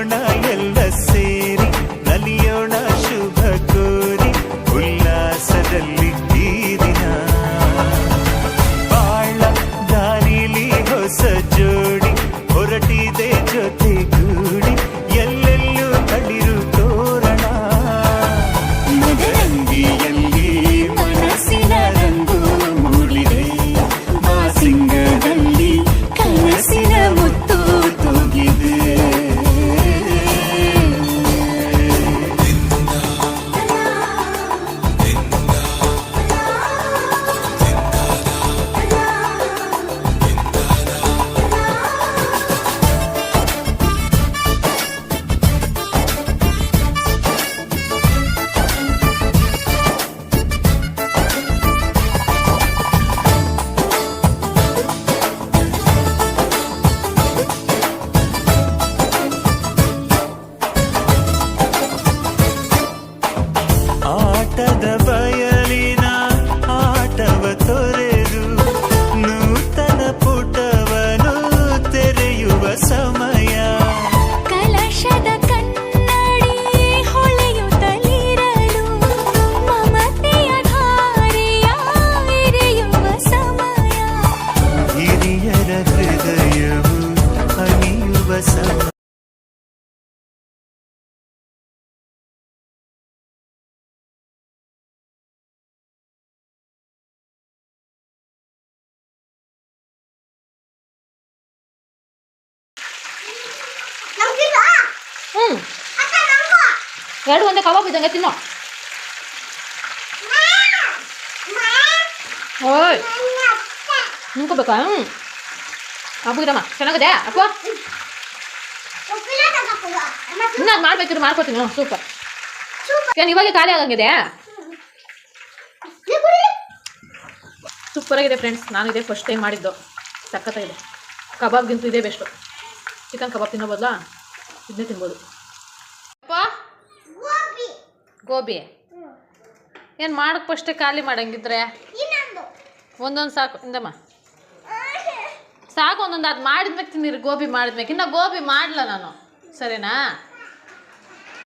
ಕುಣಿಯೋಣ ಎಲ್ಲ ಸೇರಿ ನಲಿಯೋಣ ಶುಭ ಕೋರಿ ಉಲ್ಲಾಸದಲ್ಲಿ ಈ ದಿನ ಬಾಳ ದಾರಿಲಿ ಹೊಸ ಜೋಡಿ ಹೊರಟಿದೆ ಜೊತೆಗೂಡಿ ಎಲ್ಲೆಲ್ಲೂ ತಳಿರು ತೋರಣ ಮದರಂಗಿಯಲ್ಲಿ ಮನಸ್ಸಿನ ರಂಗು ಮೂಡಿದೆ ಬಾಸಿಂಗದಲ್ಲಿ ಕನಸಿನ ಮುತ್ತು ತೂಗಿದೆ ಆಟದ ಬಯಲಿನ ಆಟವ ತೊರೆದು ನೂತನ ಪುಟವನು ತೆರೆಯುವ ಸಮಯ ಕಲಶದ ಕನ್ನಡಿ ಹೊಳೆಯುತ್ತಲಿರಲು ಮಮತೆಯ ಧಾರೆಯ ಎರೆಯುವ ಸಮಯ ಹಿರಿಯರ ಹೃದಯವು ಹನಿಯುವ ಸಮಯ ಎರಡು ಒಂದೇ ಕಬಾಬ್ ಇದ್ದಂಗೆ ತಿನ್ನೋ. ಓಯ್ ನಿಂಕೋಬೇಕಾ? ಹಬ್ಬಗಿರಮ್ಮ ಚೆನ್ನಾಗಿದೆ ಅಪ್ಪ. ಇನ್ನು ಅದು ಮಾಡ್ಬೇಕಿದ್ರೆ ಮಾಡ್ಕೊತೀನಿ. ಸೂಪರ್. ಏನು ಇವಾಗ ಖಾಲಿ ಆಗಂಗಿದೆ? ಸೂಪರಾಗಿದೆ ಫ್ರೆಂಡ್ಸ್. ನಾನು ಇದೇ ಫಸ್ಟ್ ಟೈಮ್ ಮಾಡಿದ್ದು. ಸಖತ್ತಾಗಿದೆ. ಕಬಾಬ್ಗಿಂತೂ ಇದೇ ಬೆಸ್ಟು. ಚಿಕನ್ ಕಬಾಬ್ ತಿನ್ನೋ ಬದಲ ಇದನ್ನೇ ತಿನ್ಬೋದು. ಅಪ್ಪ ಗೋಬಿ ಏನು ಮಾಡಕ್ಕೆ ಫಸ್ಟೇ ಖಾಲಿ ಮಾಡಂಗಿದ್ರೆ ಒಂದೊಂದು ಸಾಕು. ಇಂದಮ್ಮ ಸಾಕು, ಒಂದೊಂದು ಅದು ಮಾಡಿದ್ಮೇಲೆ ತಿನ್ನಿರಿ. ಗೋಬಿ ಮಾಡಿದ್ಮೇಲೆ ಇನ್ನು ಗೋಬಿ ಮಾಡಲ ನಾನು, ಸರಿನಾ?